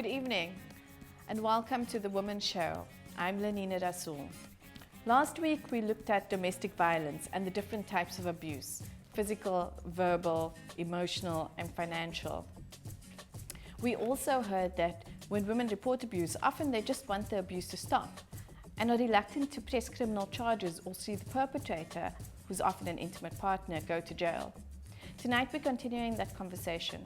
Good evening and welcome to the Women's Show. I'm Lenina Rassool. Last week we looked at domestic violence and the different types of abuse: physical, verbal, emotional and financial. We also heard that when women report abuse, often they just want the abuse to stop and are reluctant to press criminal charges or see the perpetrator, who's often an intimate partner, go to jail. Tonight we're continuing that conversation.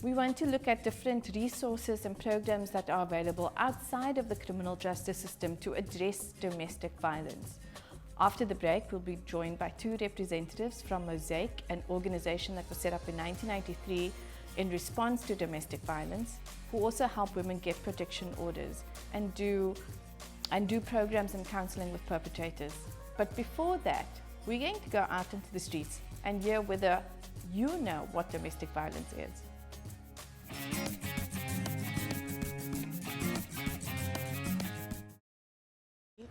We want to look at different resources and programs that are available outside of the criminal justice system to address domestic violence. After the break, we'll be joined by two representatives from Mosaic, an organization that was set up in 1993 in response to domestic violence, who also help women get protection orders and do programs and counseling with perpetrators. But before that, we're going to go out into the streets and hear whether you know what domestic violence is.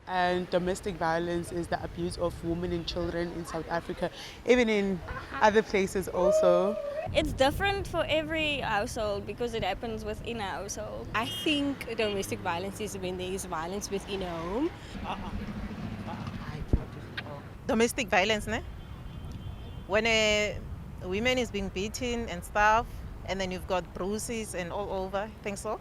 And domestic violence is the abuse of women and children in South Africa, even in other places also. It's different for every household because it happens within a household. I think domestic violence is when there is violence within a home. Domestic violence, ne? When a woman is being beaten and stuff, and then you've got bruises and all over, think so?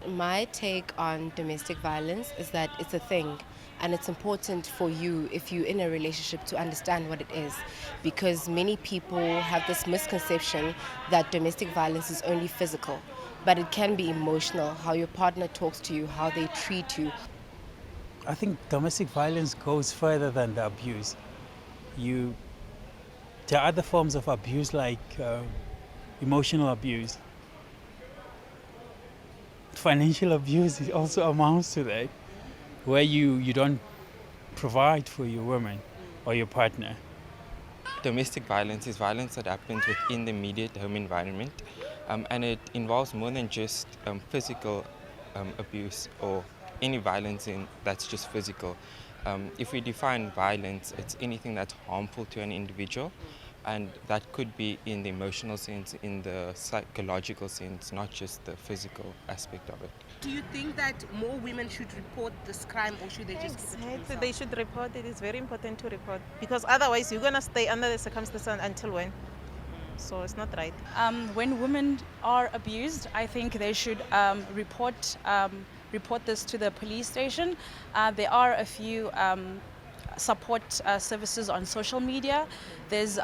My take on domestic violence is that it's a thing, and it's important for you, if you're in a relationship, to understand what it is, because many people have this misconception that domestic violence is only physical, but it can be emotional, how your partner talks to you, how they treat you. I think domestic violence goes further than the abuse. There are other forms of abuse like emotional abuse. Financial abuse also amounts to that, where you don't provide for your woman or your partner. Domestic violence is violence that happens within the immediate home environment, and it involves more than just physical abuse or any violence that's just physical. If we define violence, it's anything that's harmful to an individual, and that could be in the emotional sense, in the psychological sense, not just the physical aspect of it. Do you think that more women should report this crime, or should they just keep it to themselves? They should report it. It's very important to report, because otherwise you're going to stay under the circumstances until when? So it's not right. When women are abused, I think they should report this to the police station. There are a few support services on social media. There's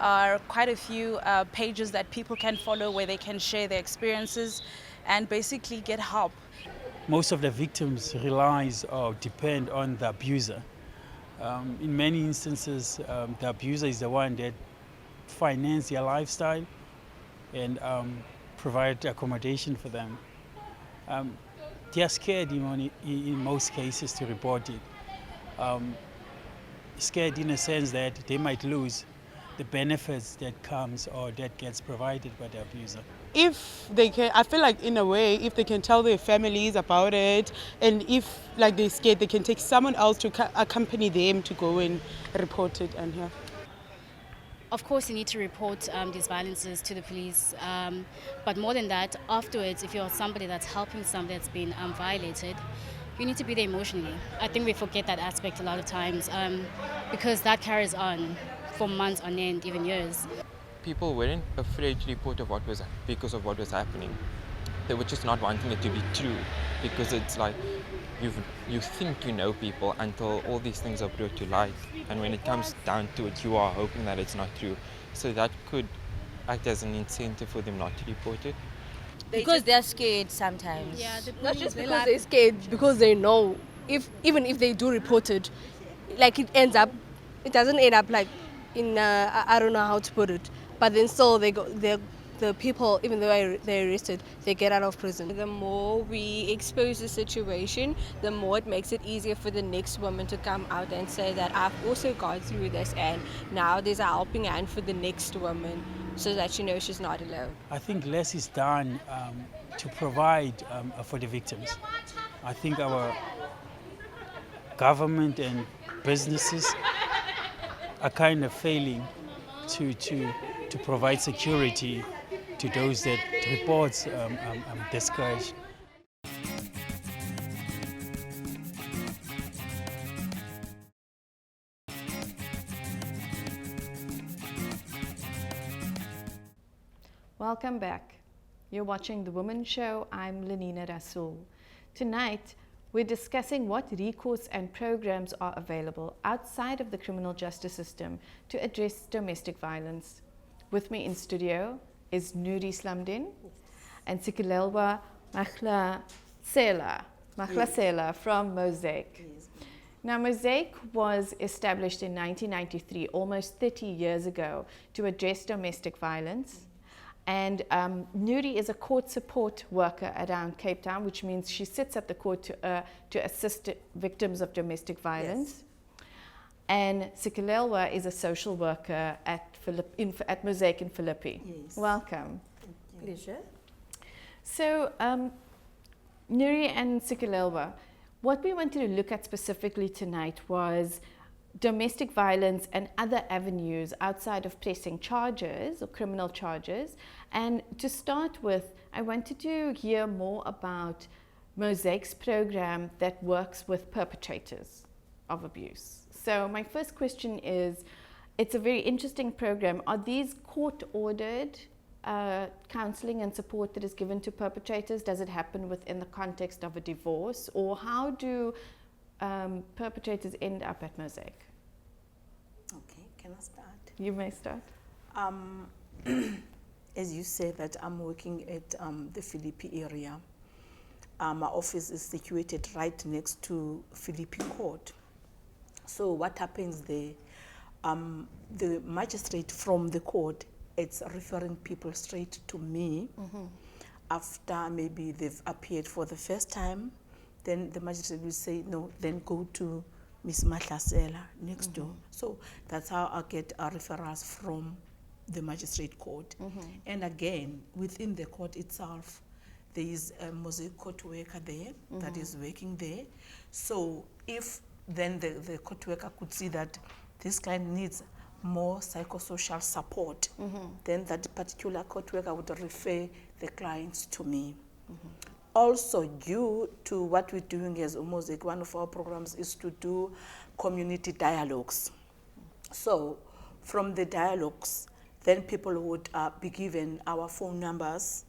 quite a few pages that people can follow where they can share their experiences and basically get help. Most of the victims relies or depend on the abuser. In many instances, the abuser is the one that finances their lifestyle and provide accommodation for them. They are scared in most cases to report it. Scared in a sense that they might lose the benefits that comes or that gets provided by the abuser. If they can, I feel like in a way, if they can tell their families about it, and if like they're scared, they can take someone else to accompany them to go and report it. And yeah. Of course, you need to report these violences to the police, but more than that, afterwards, if you're somebody that's helping somebody that's been violated, you need to be there emotionally. I think we forget that aspect a lot of times because that carries on for months on end, even years. People weren't afraid to report because of what was happening. They were just not wanting it to be true, because it's like you think you know people until all these things are brought to light, and when it comes down to it, you are hoping that it's not true. So that could act as an incentive for them not to report it. Because they're scared sometimes. Yeah, Not just because they're scared, because they know even if they do report it, like it doesn't end up like in I don't know how to put it, but then still the people, even though they're arrested, they get out of prison. The more we expose the situation, the more it makes it easier for the next woman to come out and say that I've also gone through this, and now there's a helping hand for the next woman, so that she knows she's not alone. I think less is done to provide for the victims. I think our government and businesses are kind of failing to provide security to those that report discourage. Welcome back. You're watching The Women's Show. I'm Lenina Rassool. Tonight, we're discussing what recourse and programs are available outside of the criminal justice system to address domestic violence. With me in studio is Nurie Slamdien and Sikelelwa Mahlasela from Mosaic. Yes. Now, Mosaic was established in 1993, almost 30 years ago, to address domestic violence. And Nurie is a court support worker around Cape Town, which means she sits at the court to assist victims of domestic violence. Yes. And Sikelelwa is a social worker at Mosaic in Phillipi. Yes. Welcome. Pleasure. So, Nurie and Sikelelwa, what we wanted to look at specifically tonight was domestic violence and other avenues outside of pressing charges or criminal charges. And to start with, I wanted to hear more about Mosaic's program that works with perpetrators of abuse. So my first question is, it's a very interesting program. Are these court-ordered counseling and support that is given to perpetrators? Does it happen within the context of a divorce? Or how do perpetrators end up at Mosaic? Okay, can I start? You may start. As you said that I'm working at the Phillipi area. My office is situated right next to Phillipi Court. So what happens there, the magistrate from the court, it's referring people straight to me. After maybe they've appeared for the first time, then the magistrate will say, no, then go to Miss Mahlasela next door. So that's how I get referrals from the magistrate court. And again, within the court itself, there is a Mosaic court worker there that is working there. So if then the court worker could see that this client needs more psychosocial support, then that particular court worker would refer the clients to me. Also, due to what we're doing as Mosaic, one of our programs is to do community dialogues. So from the dialogues, then people would be given our phone numbers,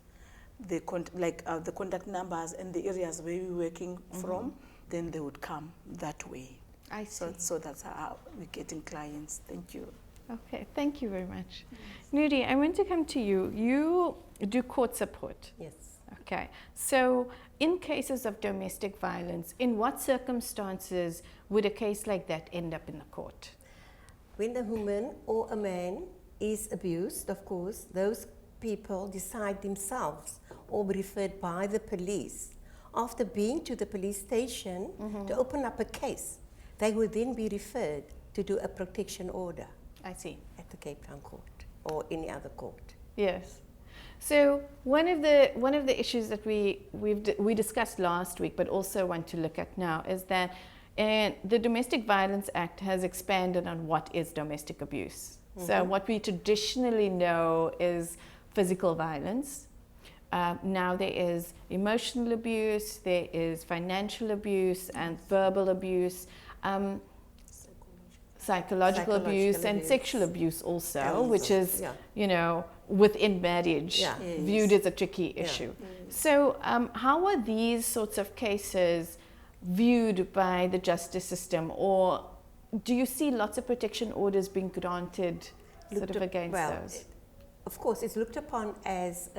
the contact numbers and the areas where we're working from, then they would come that way. I see. So that's how we're getting clients. Thank you. Okay, thank you very much. Nurie, I want to come to you. You do court support. Yes. Okay, so in cases of domestic violence, in what circumstances would a case like that end up in the court? When a woman or a man is abused, of course, those people decide themselves or be referred by the police. After being to the police station to open up a case, they would then be referred to do a protection order. I see. At the Cape Town court or any other court. Yes. So one of the issues that we discussed last week, but also want to look at now, is that the Domestic Violence Act has expanded on what is domestic abuse. So what we traditionally know is physical violence. Now there is emotional abuse, there is financial abuse and verbal abuse. Psychological abuse and sexual abuse also, which is, within marriage, viewed as a tricky issue. So how are these sorts of cases viewed by the justice system, or do you see lots of protection orders being granted against those? Of course, it's looked upon as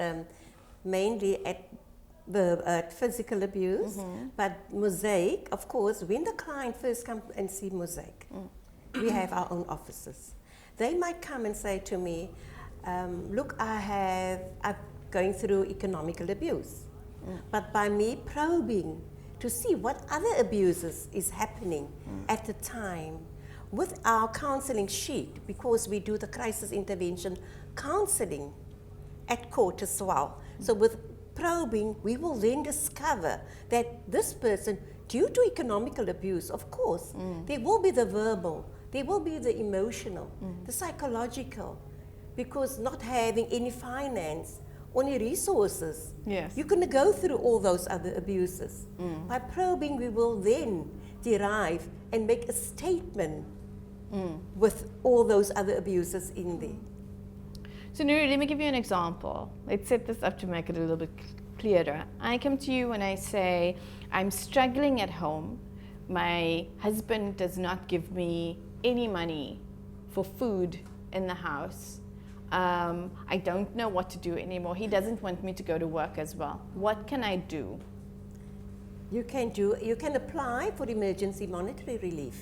mainly at physical abuse, but Mosaic, of course, when the client first comes and see Mosaic, we have our own officers. They might come and say to me, look, I'm going through economical abuse. But by me probing to see what other abuses is happening at the time, with our counseling sheet, because we do the crisis intervention counseling at court as well. So with probing, we will then discover that this person, due to economical abuse, of course, there will be the verbal, there will be the emotional, the psychological, because not having any finance or any resources, you're going to go through all those other abuses. By probing, we will then derive and make a statement with all those other abuses in there. So Nurie, let me give you an example. Let's set this up to make it a little bit clearer. I come to you and I say, I'm struggling at home. My husband does not give me any money for food in the house. I don't know what to do anymore. He doesn't want me to go to work as well. What can I do? You can apply for emergency monetary relief.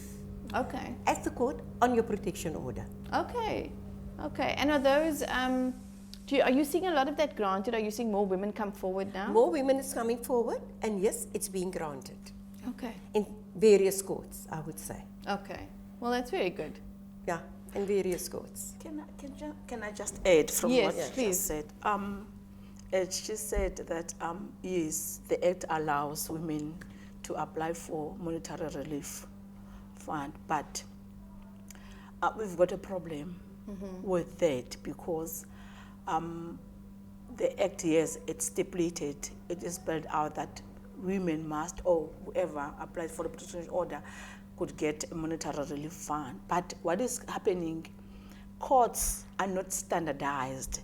Okay. At the court on your protection order. Okay. Okay. And are those, are you seeing a lot of that granted? Are you seeing more women come forward now? More women is coming forward, and yes, it's being granted. Okay. In various courts, I would say. Okay. Well, that's very good. Yeah, in various courts. Can I just add from Yes, what please. she said? She said that yes, the Act allows women to apply for monetary relief fund, but we've got a problem with that because the Act, yes, it's stipulated, it is spelled out that women must, or whoever applies for a protection order, could get a monetary relief fund. But what is happening, courts are not standardized.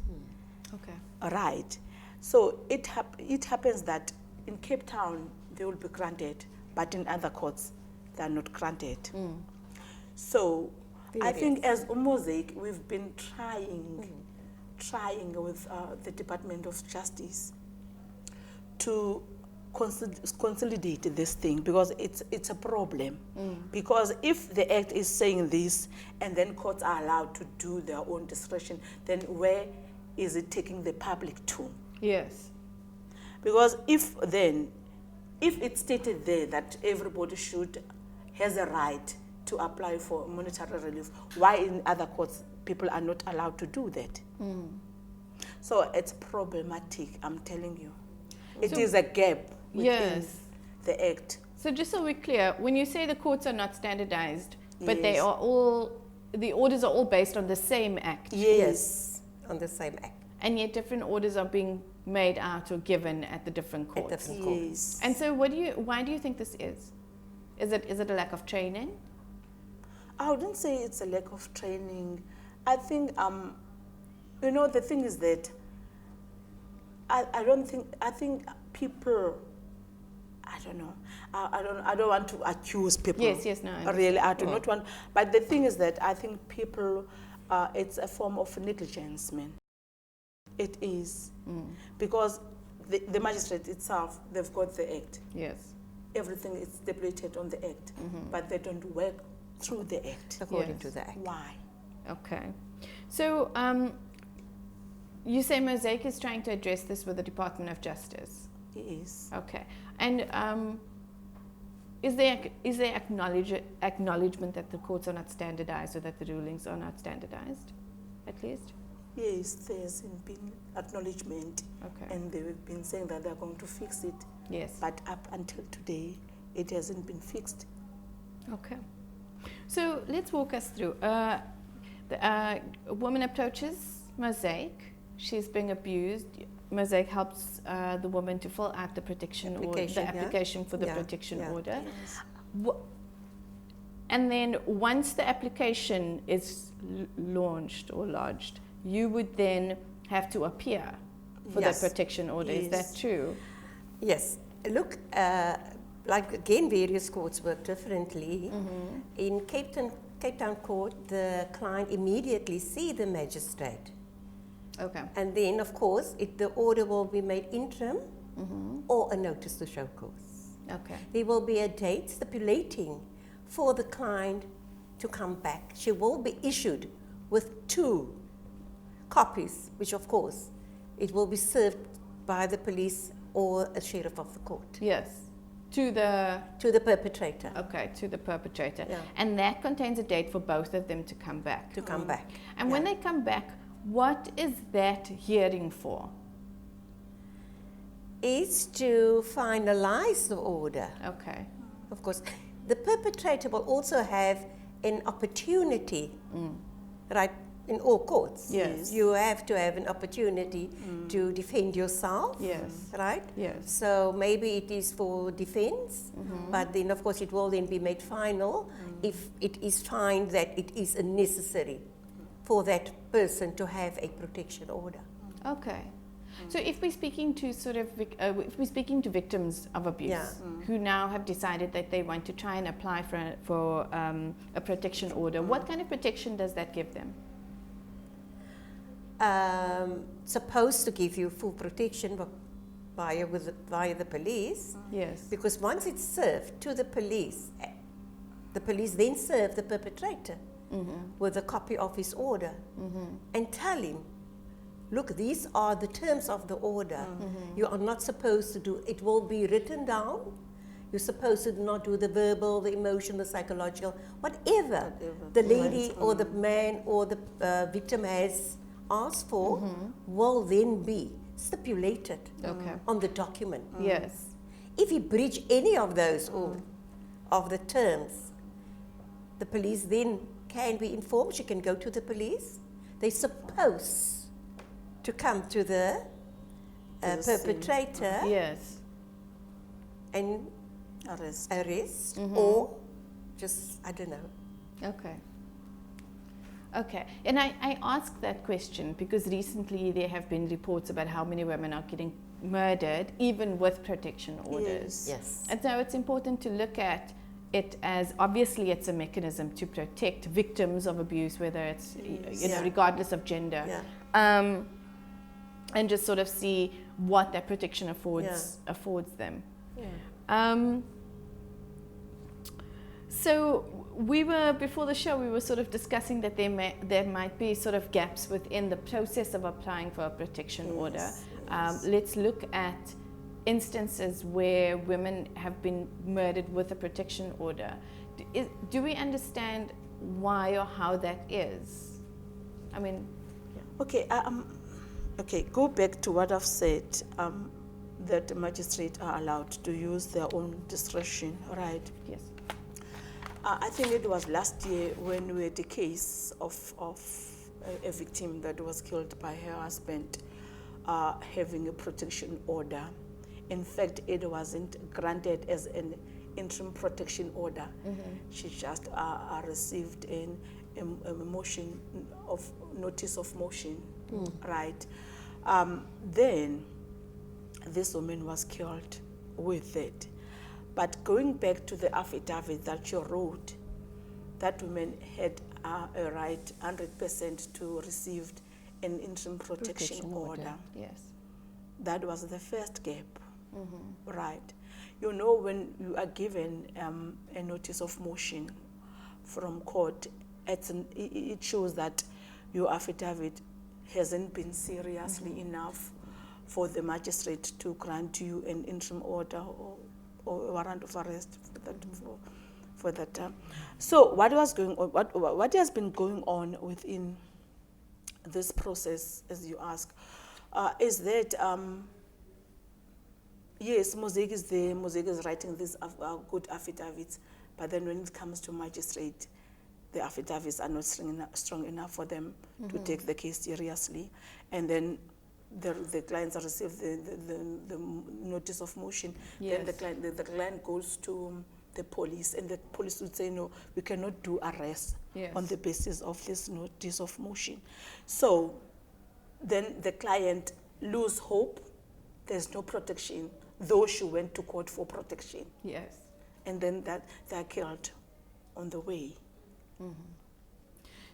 Okay. Right. So it happens that in Cape Town, they will be granted, but in other courts, they are not granted. So I think as Mosaic, we've been trying with the Department of Justice to consolidate this thing, because it's a problem. Because if the Act is saying this and then courts are allowed to do their own discretion, then where is it taking the public to? Yes. Because if it's stated there that everybody has a right to apply for monetary relief, why in other courts people are not allowed to do that? So it's problematic, I'm telling you. It is a gap within the Act. So just so we're clear, when you say the courts are not standardized, but they Yes. are all, the orders are all based on the same Act. Yes, on the same Act. And yet different orders are being made out or given at the different courts. At different courts. Yes. And so why do you think this is? Is it a lack of training? I wouldn't say it's a lack of training. I think, the thing is that I think people, I don't know, I don't want to accuse people. Yes, no, I understand. Really, I do not want, but the thing is that I think people, it's a form of negligence, man. It is. Because the magistrate itself, they've got the Act. Yes. Everything is stipulated on the Act, but they don't work through the Act. According to the Act. Why? Okay. So you say Mosaic is trying to address this with the Department of Justice. Yes. Okay. And is there acknowledgement that the courts are not standardized or that the rulings are not standardized, at least? Yes, there's been acknowledgement, Okay. and they've been saying that they're going to fix it. Yes. But up until today, it hasn't been fixed. Okay. So let's walk us through. A woman approaches Mosaic. She's being abused. Mosaic helps the woman to fill out the protection order, the application for the protection order. Yes. And then once the application is launched or lodged, you would then have to appear for the protection order. Is that true? Yes. Look, like again, various courts work differently. In Cape Town Court, the client immediately see the magistrate. Okay. And then, of course, the order will be made interim or a notice to show cause. Okay. There will be a date stipulating for the client to come back. She will be issued with 2 copies, which of course, it will be served by the police or a sheriff of the court. Yes. To the perpetrator. Okay, to the perpetrator. Yeah. And that contains a date for both of them to come back. To come back. And when they come back, what is that hearing for? It's to finalize the order. Okay. Of course, the perpetrator will also have an opportunity, right, in all courts. Yes. You have to have an opportunity to defend yourself. Yes. Right? Yes. So maybe it is for defense, but then of course it will then be made final if it is found that it is a necessary for that person to have a protection order. Okay. So if we're speaking to if we're speaking to victims of abuse who now have decided that they want to try and apply for a protection order, what kind of protection does that give them? Supposed to give you full protection via the police. Yes. Because once it's served to the police then serve the perpetrator with a copy of his order and tell him, look, these are the terms of the order. You are not supposed to do, it will be written down. You're supposed to not do the verbal, the emotional, the psychological, whatever the lady or the man or the victim has asked for will then be stipulated on the document. Yes. If you breach any of those of the terms, the police then can be informed. You can go to the police. They're supposed to come to the perpetrator Yes. and arrest Mm-hmm. or just, I don't know. Okay. Okay. And I ask that question because recently there have been reports about how many women are getting murdered even with protection orders. Yes. And so it's important to look at it as, obviously it's a mechanism to protect victims of abuse, whether it's, you know, regardless of gender. Yeah. And just sort of see what that protection affords them. Yeah. So we were, before the show, we were sort of discussing that there might be sort of gaps within the process of applying for a protection order. Let's look at instances where women have been murdered with a protection order. Do we understand why or how that is? I mean... Okay, okay, go back to what I've said, that the magistrates are allowed to use their own discretion, right? Yes. I think it was last year when we had a case of a victim that was killed by her husband having a protection order. In fact, it wasn't granted as an interim protection order. She just received a motion of notice of motion, right? Then this woman was killed with it. But going back to the affidavit that you wrote, that woman had a right 100% to receive an interim protection order. Yes. That was the first gap, right? You know, when you are given a notice of motion from court, it shows that your affidavit hasn't been seriously enough for the magistrate to grant you an interim order or a warrant of arrest for that time. So what was going on? What has been going on within this process, as you ask, is that yes, Mosaic is there. Mosaic is writing these good affidavits, but then when it comes to magistrate, the affidavits are not strong enough for them to take the case seriously, and then the clients receive the notice of motion. Yes. Then the client goes to the police, and the police would say, no, we cannot do arrest on the basis of this notice of motion. So then the client lose hope. There's no protection, though she went to court for protection. Yes. And then they're killed on the way.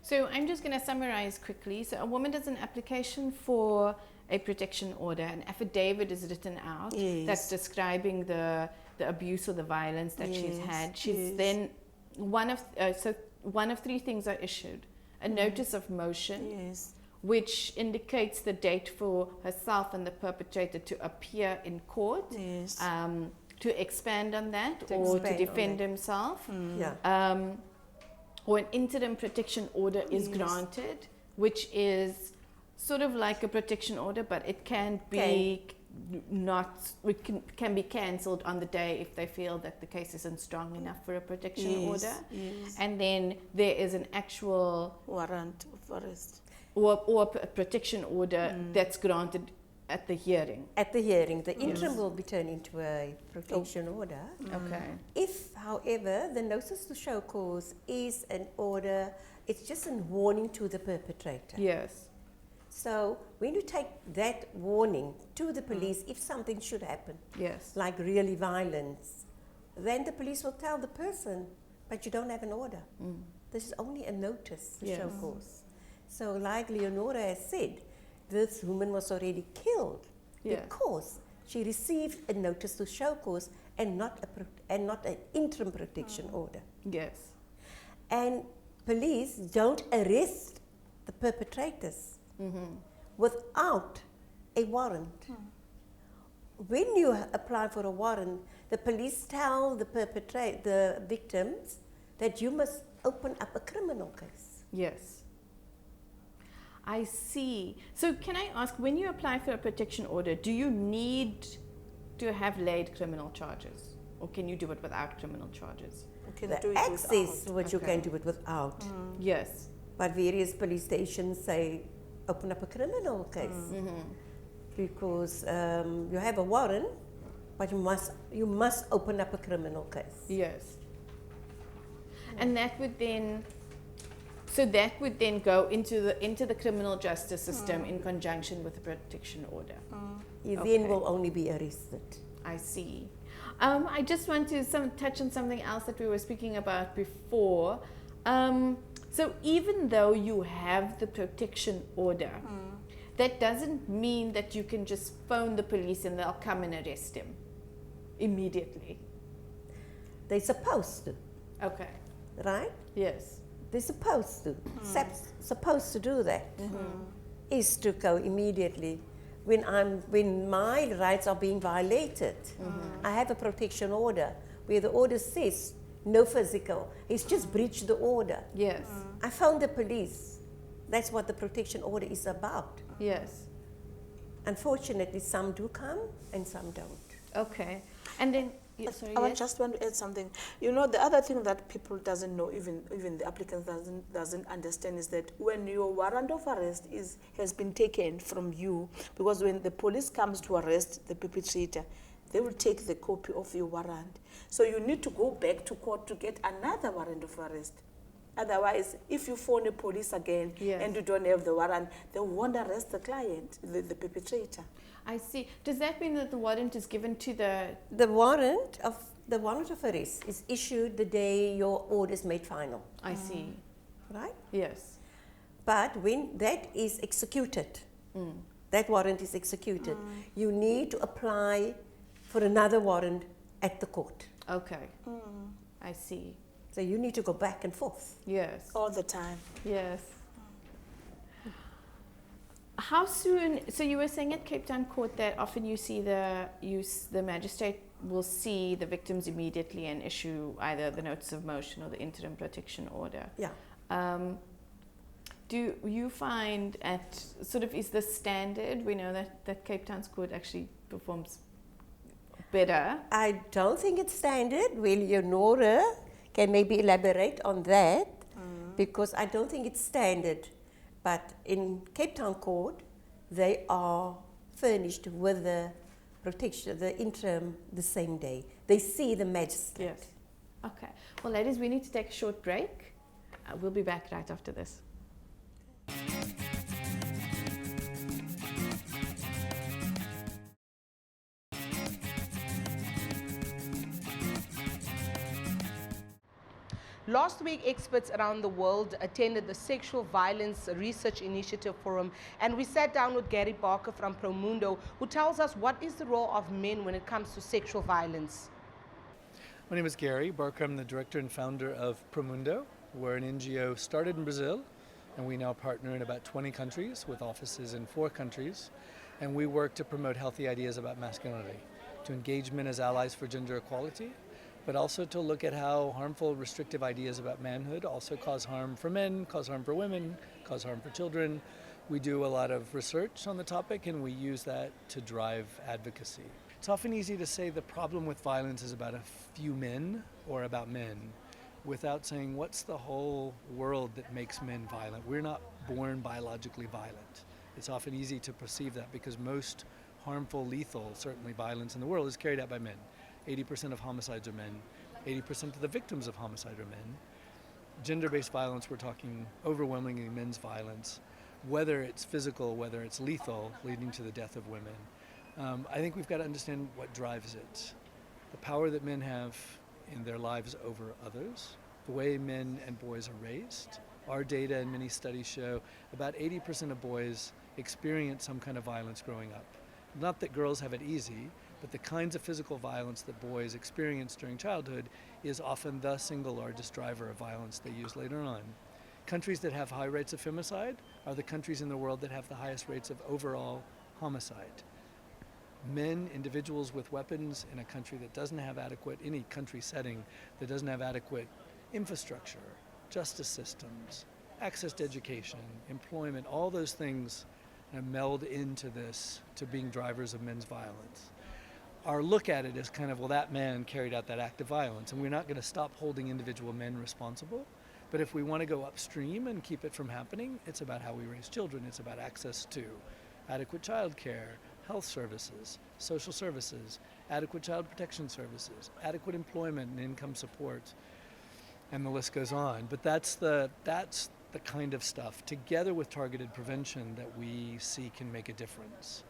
So I'm just going to summarize quickly. So a woman does an application for a protection order. An affidavit is written out that's describing the abuse or the violence that she's had. She's then one of three things are issued: a notice of motion, which indicates the date for herself and the perpetrator to appear in court, to expand on that or to defend himself. Or an interim protection order is granted, which is sort of like a protection order, but it can be can be cancelled on the day if they feel that the case isn't strong enough for a protection order. And then there is an actual warrant of arrest or a protection order that's granted At the hearing. At the hearing, the interim will be turned into a protection order. Okay. If, however, the notice to show cause is an order, it's just a warning to the perpetrator. Yes. So when you take that warning to the police, if something should happen, Yes. like really violence, then the police will tell the person, but you don't have an order. This is only a notice to show cause. So like Leonora has said, this woman was already killed because she received a notice to show cause and not an interim protection order. Yes. And police don't arrest the perpetrators without a warrant. When you apply for a warrant, the police tell the victims that you must open up a criminal case. Yes. I see. So can I ask, when you apply for a protection order, do you need to have laid criminal charges? Or can you do it without criminal charges? The access, which you can do it without. Yes. But various police stations say, open up a criminal case. Because you have a warrant, but you must open up a criminal case. Yes. And that would then, so that would then go into the criminal justice system in conjunction with the protection order. You then will only be arrested. I see. I just want to touch on something else that we were speaking about before. So even though you have the protection order, that doesn't mean that you can just phone the police and they'll come and arrest him immediately. They're supposed to. Okay. Right? Yes. They're supposed to. Supposed to do that. Is to go immediately. When my rights are being violated, I have a protection order where the order says no physical. It's just breached the order. Yes. I phoned the police. That's what the protection order is about. Yes. Unfortunately, some do come and some don't. Okay. And then, sorry, I just want to add something. You know, the other thing that people doesn't know, even the applicant doesn't understand, is that when your warrant of arrest has been taken from you, because when the police comes to arrest the perpetrator, they will take the copy of your warrant. So you need to go back to court to get another warrant of arrest. Otherwise, if you phone the police again and you don't have the warrant, they won't arrest the client, the perpetrator. I see. Does that mean that the warrant is given to the warrant of arrest is issued the day your order is made final? I see. Right? Yes. But when that is executed, that warrant is executed, you need to apply for another warrant at the court. Okay. I see. So you need to go back and forth. Yes. All the time. Yes. How soon? So you were saying at Cape Town Court that often you see the magistrate will see the victims immediately and issue either the notice of motion or the interim protection order. Yeah. Do you find is the standard? We know that Cape Town's court actually performs better. I don't think it's standard. Well, Leonora can maybe elaborate on that because I don't think it's standard. But in Cape Town Court, they are furnished with the protection, the interim, the same day. They see the magistrate. Yes. Okay. Well, ladies, we need to take a short break. We'll be back right after this. Last week, experts around the world attended the Sexual Violence Research Initiative Forum, and we sat down with Gary Barker from Promundo, who tells us what is the role of men when it comes to sexual violence. My name is Gary Barker. I'm the director and founder of Promundo. We're an NGO started in Brazil, and we now partner in about 20 countries with offices in 4 countries, and we work to promote healthy ideas about masculinity, to engage men as allies for gender equality, but also to look at how harmful, restrictive ideas about manhood also cause harm for men, cause harm for women, cause harm for children. We do a lot of research on the topic, and we use that to drive advocacy. It's often easy to say the problem with violence is about a few men or about men, without saying what's the whole world that makes men violent. We're not born biologically violent. It's often easy to perceive that because most harmful, lethal, certainly violence in the world is carried out by men. 80% of homicides are men. 80% of the victims of homicide are men. Gender-based violence, we're talking overwhelmingly men's violence, whether it's physical, whether it's lethal, leading to the death of women. I think we've got to understand what drives it. The power that men have in their lives over others, the way men and boys are raised. Our data and many studies show about 80% of boys experience some kind of violence growing up. Not that girls have it easy, but the kinds of physical violence that boys experience during childhood is often the single largest driver of violence they use later on. Countries that have high rates of femicide are the countries in the world that have the highest rates of overall homicide. Men, individuals with weapons in a country that doesn't have adequate, any country setting that doesn't have adequate infrastructure, justice systems, access to education, employment, all those things meld into this to being drivers of men's violence. Our look at it is kind of, well, that man carried out that act of violence, and we're not going to stop holding individual men responsible. But if we want to go upstream and keep it from happening, it's about how we raise children. It's about access to adequate child care, health services, social services, adequate child protection services, adequate employment and income support, and the list goes on. But that's the kind of stuff, together with targeted prevention, that we see can make a difference.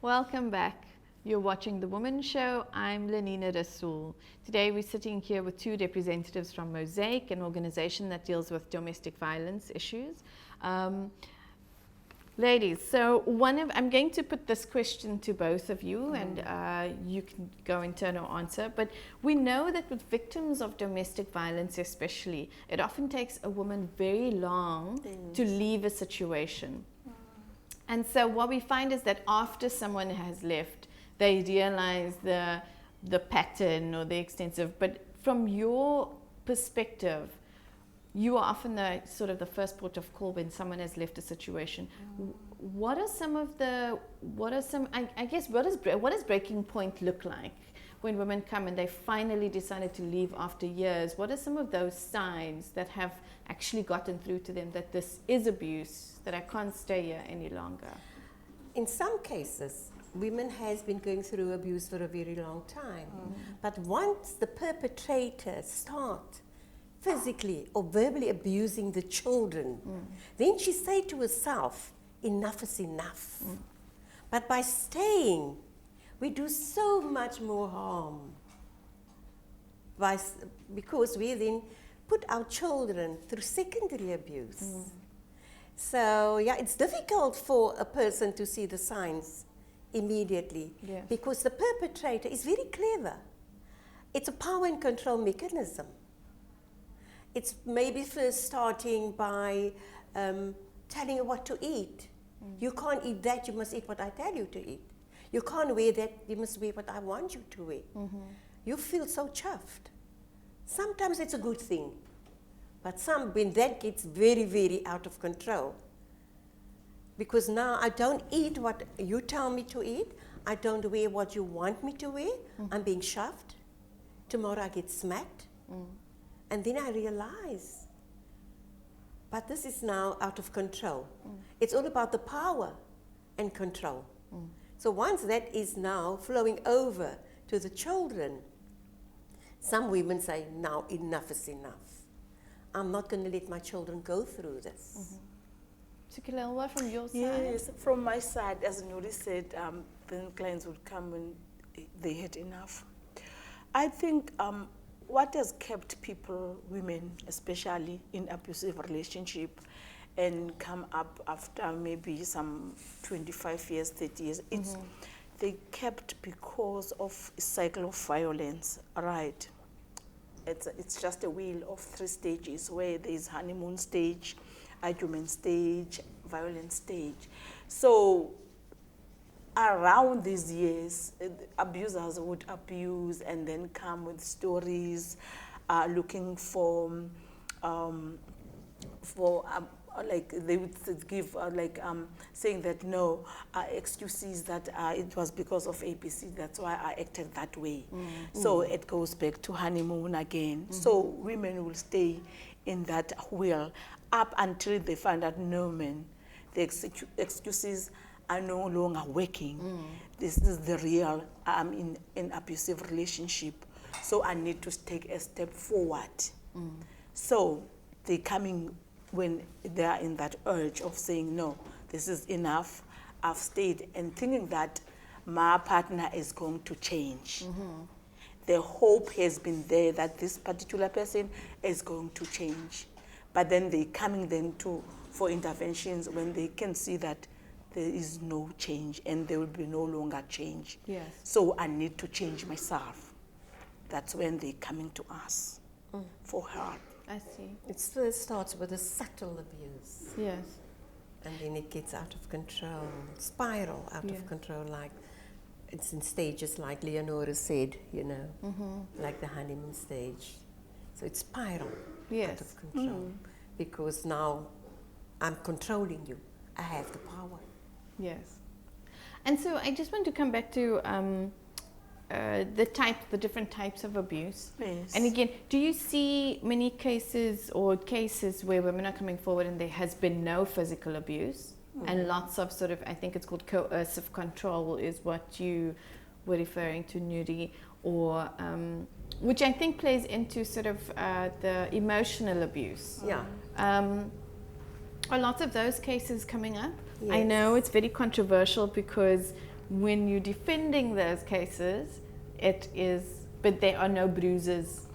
Welcome back. You're watching The Woman Show. I'm Lenina Rassool. Today we're sitting here with two representatives from Mosaic, an organization that deals with domestic violence issues. Ladies, so I'm going to put this question to both of you, and you can go in turn or answer. But we know that with victims of domestic violence especially, it often takes a woman very long to leave a situation. And so what we find is that after someone has left, they realize the pattern or the extensive. But from your perspective, you are often the sort of the first port of call when someone has left a situation. What does breaking point look like when women come and they finally decided to leave after years? What are some of those signs that have actually gotten through to them that this is abuse, that I can't stay here any longer? In some cases, women has been going through abuse for a very long time. But once the perpetrator start physically or verbally abusing the children, then she say to herself, enough is enough. But by staying, we do so much more harm. Because we then put our children through secondary abuse. So yeah, it's difficult for a person to see the signs immediately, because the perpetrator is very clever. It's a power and control mechanism. It's maybe first starting by telling you what to eat. You can't eat that, you must eat what I tell you to eat. You can't wear that, you must wear what I want you to wear. You feel so chuffed. Sometimes it's a good thing, but when that gets very, very out of control, because now I don't eat what you tell me to eat, I don't wear what you want me to wear, I'm being shoved. Tomorrow I get smacked. And then I realize, but this is now out of control. It's all about the power and control. So once that is now flowing over to the children, some women say, now enough is enough. I'm not going to let my children go through this. Sikelelwa, from your side? Yes, from my side, as Nurie said, then clients would come when they had enough. I think what has kept people, women especially, in abusive relationship and come up after maybe some 25 years, 30 years, they kept because of a cycle of violence, right? It's just a wheel of 3 stages where there's honeymoon stage, argument stage, violent stage. So around these years, abusers would abuse and then come with stories, looking for like they would give saying that no, excuses that it was because of ABC, that's why I acted that way. So it goes back to honeymoon again. So women will stay in that wheel up until they find out, no man, the excuses are no longer working. This is the real, I'm in an abusive relationship, so I need to take a step forward. So they coming when they are in that urge of saying, no, this is enough, I've stayed, and thinking that my partner is going to change. The hope has been there that this particular person is going to change. But then they coming then for interventions when they can see that there is no change and there will be no longer change. Yes. So I need to change myself. That's when they coming to us for help. I see. It still starts with a subtle abuse. Yes. And then it gets out of control, spiral out of control, like it's in stages, like Leonora said, you know, like the honeymoon stage. So it's spiral out of control because now I'm controlling you. I have the power. Yes. And so I just want to come back to the different types of abuse. Yes. And again, do you see many cases where women are coming forward and there has been no physical abuse and lots of sort of, I think it's called coercive control is what you were referring to, Nurie, or which I think plays into sort of the emotional abuse. Yeah. Are lots of those cases coming up? Yes. I know it's very controversial because when you're defending those cases, it is, but there are no bruises,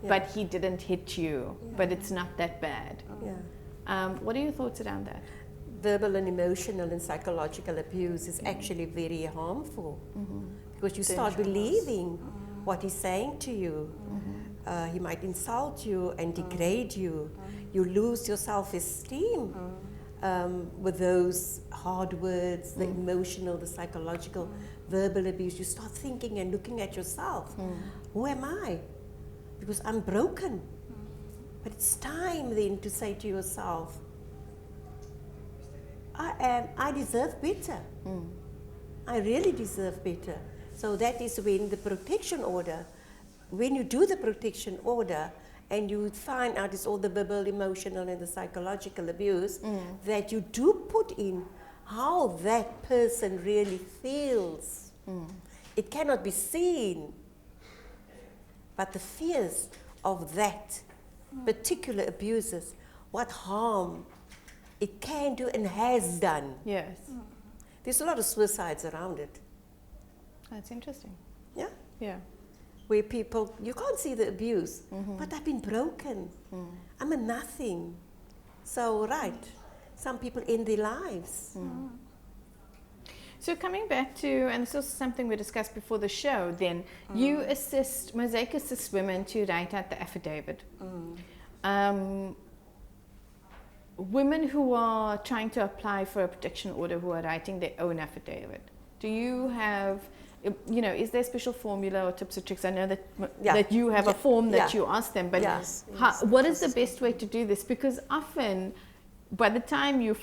but he didn't hit you, but it's not that bad. What are your thoughts around that? Verbal and emotional and psychological abuse is actually very harmful because you start believing what he's saying to you. He might insult you and degrade you. You lose your self-esteem with those hard words, the emotional, the psychological, verbal abuse. You start thinking and looking at yourself. Who am I? Because I'm broken. But it's time then to say to yourself, I deserve better. I really deserve better. So that is when the protection order, when you do the protection order and you find out it's all the verbal, emotional and the psychological abuse, that you do put in how that person really feels. It cannot be seen, but the fears of that particular abuses, what harm it can do and has done. Yes. There's a lot of suicides around it. That's interesting. Yeah? Yeah. Where people, you can't see the abuse, but I've been broken. I'm a nothing. So, right, some people end their lives. So coming back to, and this was something we discussed before the show, then you assist, Mosaic assists women to write out the affidavit. Women who are trying to apply for a protection order who are writing their own affidavit, do you have, you know, is there a special formula or tips or tricks? I know that that you have a form that you ask them, but what is the best way to do this? Because often, by the time you're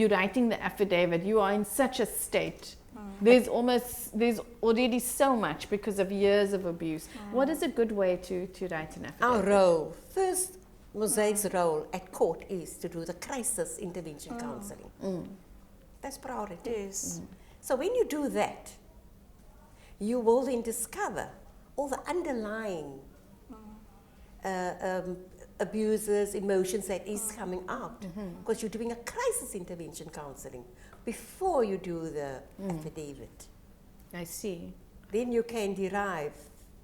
writing the affidavit, you are in such a state. There's already so much because of years of abuse. What is a good way to write an affidavit? Our role, first, Mosaic's role at court is to do the crisis intervention counseling. That's priority. Yes. So when you do that, you will then discover all the underlying abuses, emotions that is coming out, because you're doing a crisis intervention counseling before you do the affidavit. I see. Then you can derive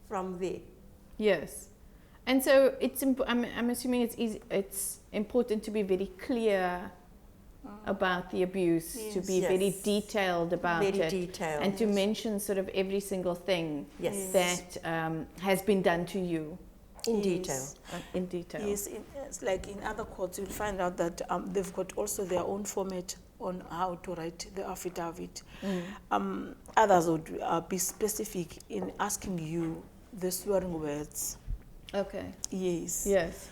from there. Yes. And so it's I'm assuming it's important to be very clear about the abuse, to be very detailed about it, and to mention sort of every single thing that has been done to you. In detail. In detail. Yes, it's like in other courts, you'll find out that they've got also their own format on how to write the affidavit. Others would be specific in asking you the swearing words. Okay. Yes. Yes.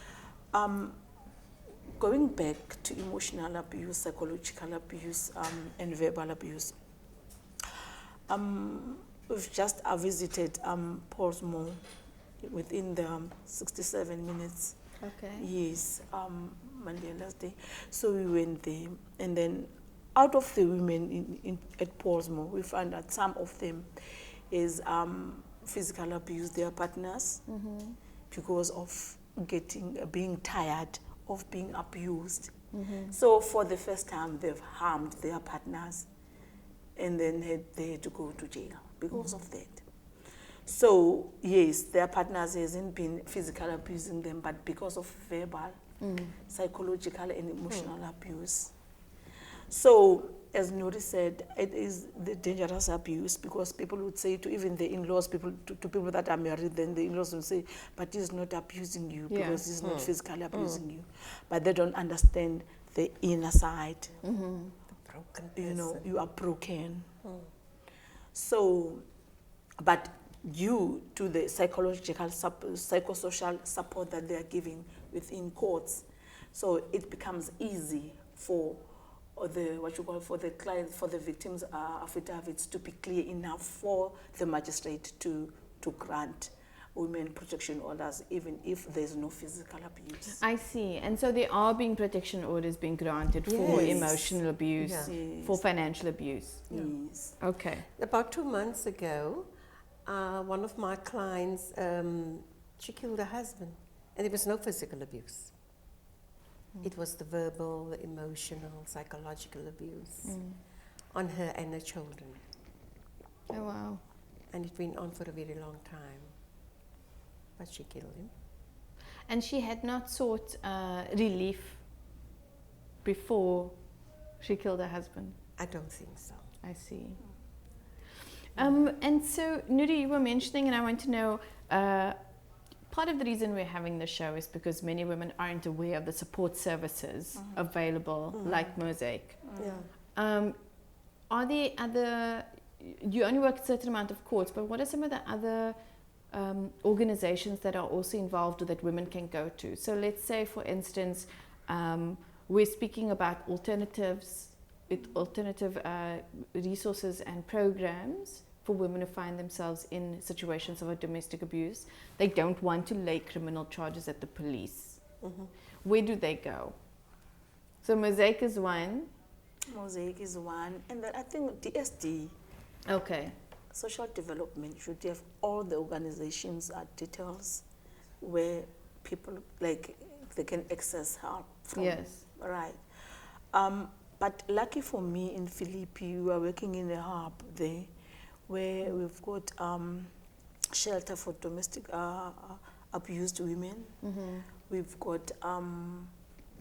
Going back to emotional abuse, psychological abuse, and verbal abuse, we've just visited Portsmouth within the 67 minutes. Okay. Yes, Mandela's Day. So we went there, and then out of the women at Portsmouth, we found that some of them is physical abuse their partners because of being tired of being abused. So for the first time, they've harmed their partners, and then they had to go to jail because of that. So yes, their partners hasn't been physically abusing them, but because of verbal, psychological, and emotional abuse. So, as Nurie said, it is the dangerous abuse, because people would say to even the in-laws, to people that are married, then the in-laws will say, but he's not abusing you because he's not physically abusing you. But they don't understand the inner side. The broken person. You know, you are broken. So, but due to the psychological, psychosocial support that they are giving within courts, so it becomes easy for the client, for the victims' affidavits to be clear enough for the magistrate to grant women protection orders, even if there's no physical abuse. I see. And so there are being protection orders being granted for emotional abuse, for financial abuse. Yes. Okay. About 2 months ago, one of my clients, she killed her husband, and there was no physical abuse. It was the verbal, the emotional, psychological abuse on her and her children. Oh, wow. And it went on for a very long time. But she killed him. And she had not sought relief before she killed her husband? I don't think so. I see. And so, Nurie, you were mentioning, and I want to know, part of the reason we're having the show is because many women aren't aware of the support services available, like Mosaic. Are there other, you only work a certain amount of courts, but what are some of the other organizations that are also involved or that women can go to? So let's say, for instance, we're speaking about alternatives, with alternative resources and programs for women who find themselves in situations of domestic abuse. They don't want to lay criminal charges at the police. Where do they go? So Mosaic is one. Mosaic is one, and then I think DSD. Okay. Social development should have all the organizations details where people they can access help from. Yes. Right. But lucky for me, in Phillipi, we are working in a hub there where we've got shelter for domestic abused women. We've got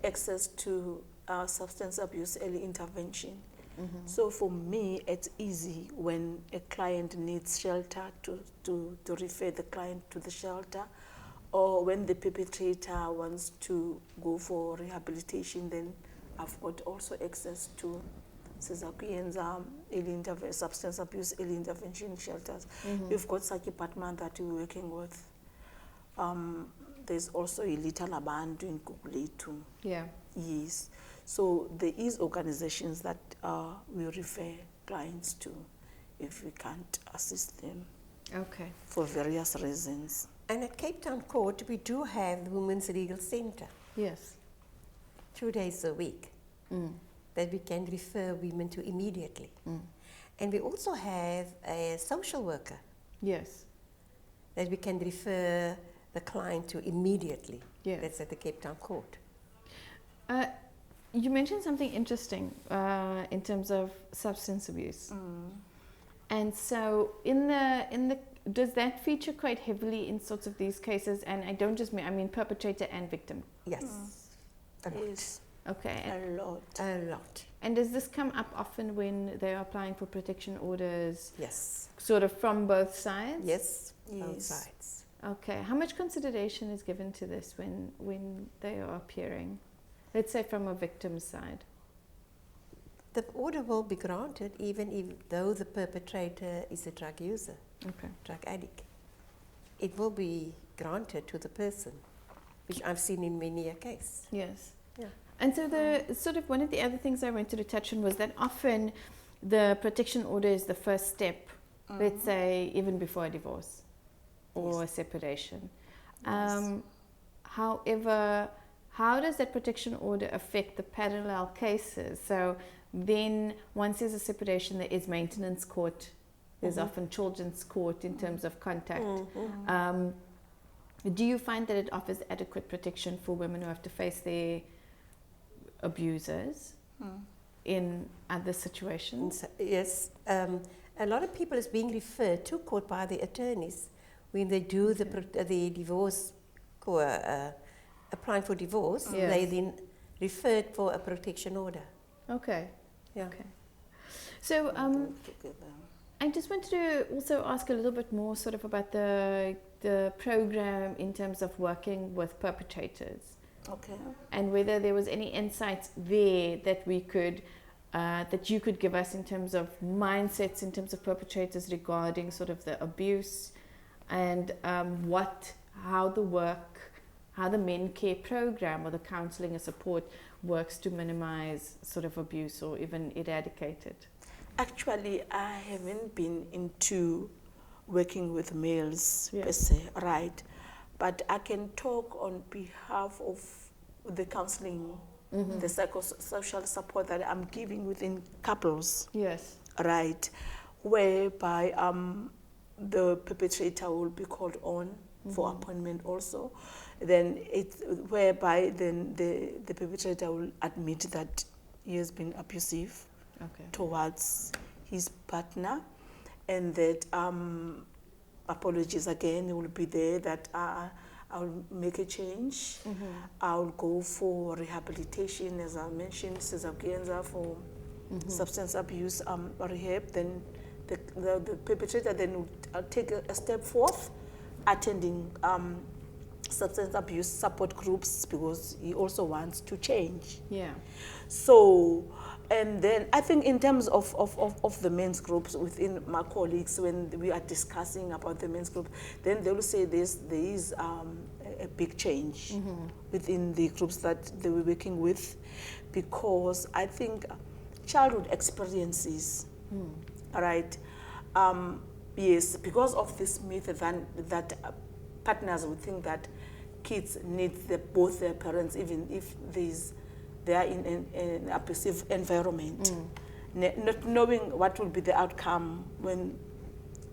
access to substance abuse early intervention. So for me, it's easy when a client needs shelter to refer the client to the shelter, or when the perpetrator wants to go for rehabilitation, then I've got also access to Sizakuyenza substance abuse early intervention shelters. We've got such a department that we're working with. There's also a little Abantu in Kukuletu. Yeah. Yes. So there is organizations that we refer clients to if we can't assist them. Okay. For various reasons. And at Cape Town Court, we do have the Women's Legal Center. Yes. 2 days a week that we can refer women to immediately. And we also have a social worker. Yes. That we can refer the client to immediately. Yes. That's at the Cape Town Court. You mentioned something interesting in terms of substance abuse. And so does that feature quite heavily in sorts of these cases? And I don't just mean, I mean perpetrator and victim. Yes. A lot. Yes. Okay. A lot. A lot. And does this come up often when they are applying for protection orders? Yes. Sort of from both sides? Yes. Yes. Both sides. Okay. How much consideration is given to this when they are appearing? Let's say from a victim's side. The order will be granted even though the perpetrator is a drug user, drug addict. It will be granted to the person, which I've seen in many a case. Yes. Yeah. And so the sort of one of the other things I wanted to touch on was that often the protection order is the first step, let's say even before a divorce or a separation. Yes. However, how does that protection order affect the parallel cases? So then once there's a separation, there is maintenance court. There's often children's court in terms of contact. Do you find that it offers adequate protection for women who have to face their abusers in other situations? Yes. A lot of people is being referred to court by the attorneys when they do the divorce, applying for divorce. Yes. They then referred for a protection order. Okay. Yeah. Okay. So I just wanted to also ask a little bit more sort of about the program in terms of working with perpetrators. Okay. And whether there was any insights there that we could, that you could give us in terms of mindsets, in terms of perpetrators regarding sort of the abuse, and how the Men Care program or the counselling and support works to minimize sort of abuse or even eradicate it. Actually, I haven't been into working with males Yeah. per se, right? But I can talk on behalf of the counseling, the psychosocial support that I'm giving within couples, Yes. right? Whereby the perpetrator will be called on for appointment also. Then whereby then the perpetrator will admit that he has been abusive towards his partner, and that apologies again will be there, that I'll make a change. I'll go for rehabilitation, as I mentioned, Cesar for substance abuse rehab. Then the perpetrator then will take a step forth, attending substance abuse support groups, because he also wants to change. Yeah. So, and then I think in terms of the men's groups within my colleagues, when we are discussing about the men's group, then they will say there is a big change within the groups that they were working with, because I think childhood experiences, right? Yes, because of this myth that partners would think that kids need both their parents, even if they are in an abusive environment, not knowing what will be the outcome when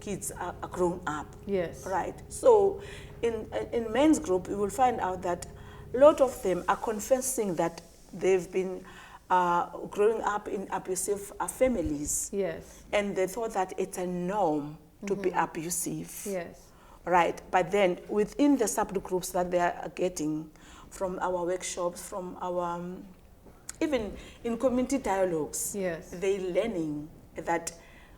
kids are grown up. Yes. Right. So in men's group, you will find out that a lot of them are confessing that they've been growing up in abusive families. Yes. And they thought that it's a norm to be abusive. Yes. Right. But then within the subgroups that they are getting from our workshops, from our, even in community dialogues, Yes. they're learning that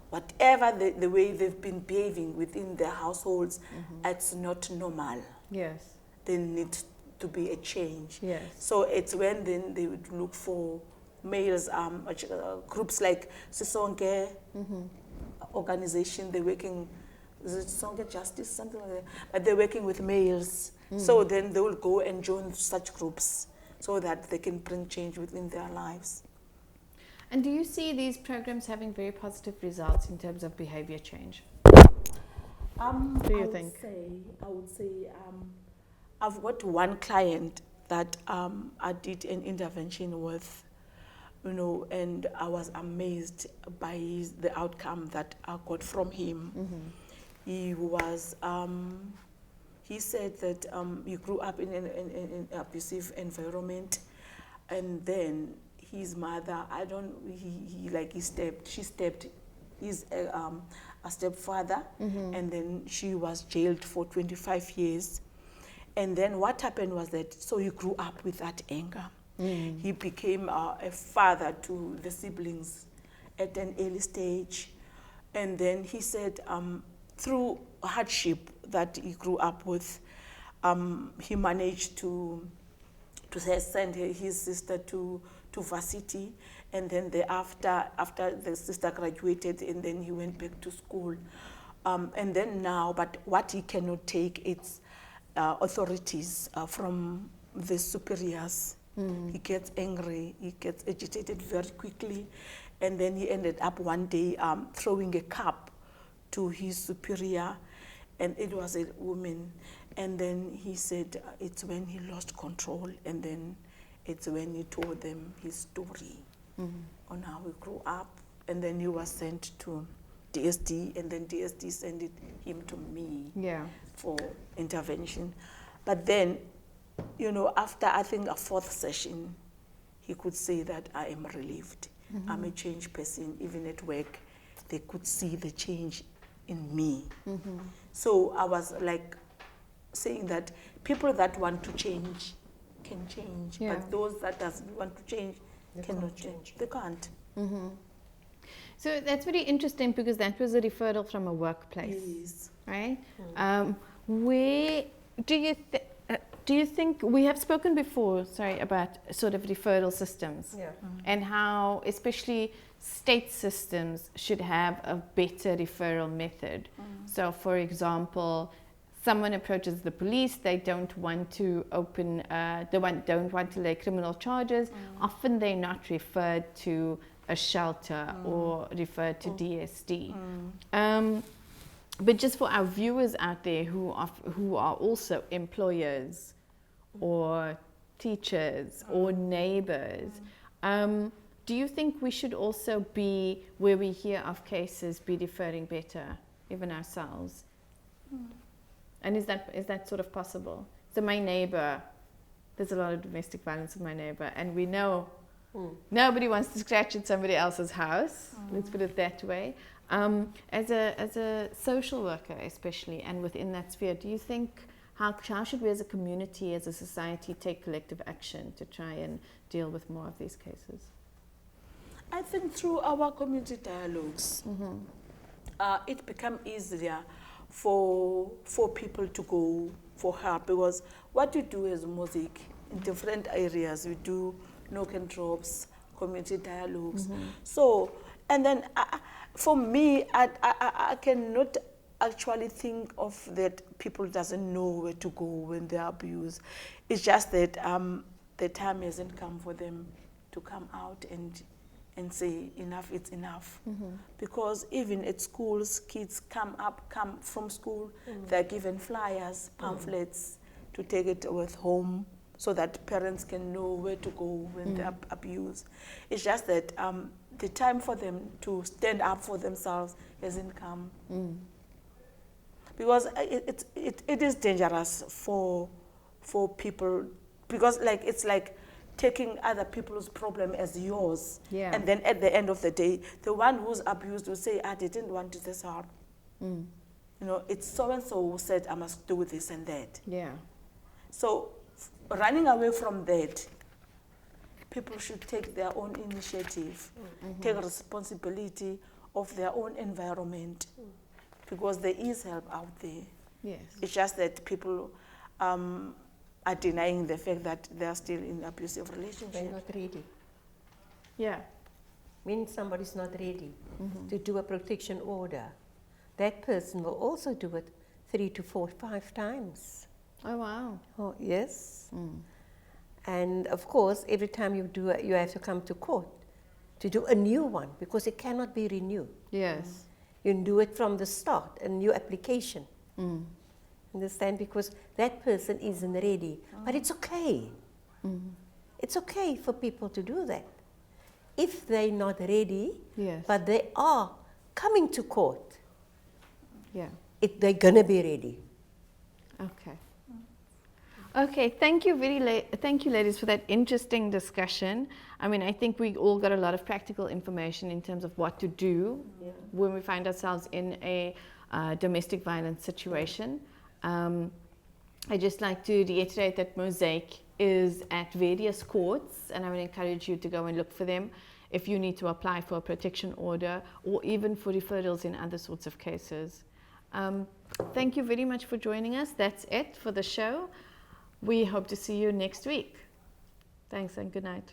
whatever the way they've been behaving within their households, it's not normal. Yes. There needs to be a change. Yes. So it's when then they would look for males, groups like Sisonke organization, they're working, is it Sisonke Justice, something like that, but they're working with males. So then they will go and join such groups so that they can bring change within their lives. And do you see these programs having very positive results in terms of behavior change? What do you think? I would say I've got one client that I did an intervention with, and I was amazed by the outcome that I got from him. He was, he said that he grew up in an abusive environment, and then his mother, she stepped his a stepfather, and then she was jailed for 25 years. And then what happened was that, so he grew up with that anger. He became a father to the siblings at an early stage. And then he said, through hardship that he grew up with, he managed to send his sister to varsity, and then after the sister graduated, and then he went back to school. And then now, but what he cannot take, it's authorities from the superiors. He gets angry, he gets agitated very quickly, and then he ended up one day throwing a cup to his superior, and it was a woman. And then he said it's when he lost control, and then it's when he told them his story on how he grew up. And then he was sent to DST, and then DST sent him to me for intervention. But then, you know, after I think a 4th session, he could say that I am relieved. I'm a changed person. Even at work, they could see the change in me. So I was like saying that people that want to change can change, but those that doesn't want to change cannot change. They can't. So that's very interesting, because that was a referral from a workplace, right? Where do you think, we have spoken before, about sort of referral systems and how especially state systems should have a better referral method. So for example, someone approaches the police, they don't want to open, don't want to lay criminal charges, often they're not referred to a shelter or referred to DST. But just for our viewers out there who are also employers or teachers or neighbors, do you think we should also be, where we hear of cases, be referring better, even ourselves? And is that sort of possible? So my neighbor, there's a lot of domestic violence with my neighbor, and we know nobody wants to scratch at somebody else's house. Let's put it that way. As a social worker, especially, and within that sphere, do you think how should we, as a community, as a society, take collective action to try and deal with more of these cases? I think through our community dialogues, it becomes easier for people to go for help, because what you do as Mosaic in different areas, we do knock and drops, community dialogues. So, and then for me, I cannot actually think of that people doesn't know where to go when they're abused. It's just that the time hasn't come for them to come out and say enough, it's enough. Because even at schools, kids come from school, they're given flyers, pamphlets to take it with home, so that parents can know where to go when they're abused. It's just that the time for them to stand up for themselves hasn't come. Because it is dangerous for people, because it's like taking other people's problem as yours. And then at the end of the day, the one who's abused will say, I didn't want this help. You know, it's so-and-so who said I must do this and that. So running away from that, people should take their own initiative, take responsibility of their own environment, because there is help out there. It's just that people are denying the fact that they are still in abusive relationships. They're not ready. When somebody's not ready to do a protection order, that person will also do it 3 to 4, 5 times. Oh, wow. Oh, yes. And of course, every time you do it, you have to come to court to do a new one, because it cannot be renewed. You do it from the start, a new application. Understand? Because that person isn't ready. But it's okay. It's okay for people to do that. If they're not ready, but they are coming to court, they're going to be ready. Okay, thank you ladies for that interesting discussion. I mean, I think we all got a lot of practical information in terms of what to do when we find ourselves in a domestic violence situation. I'd just like to reiterate that Mosaic is at various courts, and I would encourage you to go and look for them if you need to apply for a protection order or even for referrals in other sorts of cases. Thank you very much for joining us. That's it for the show. We hope to see you next week. Thanks and good night.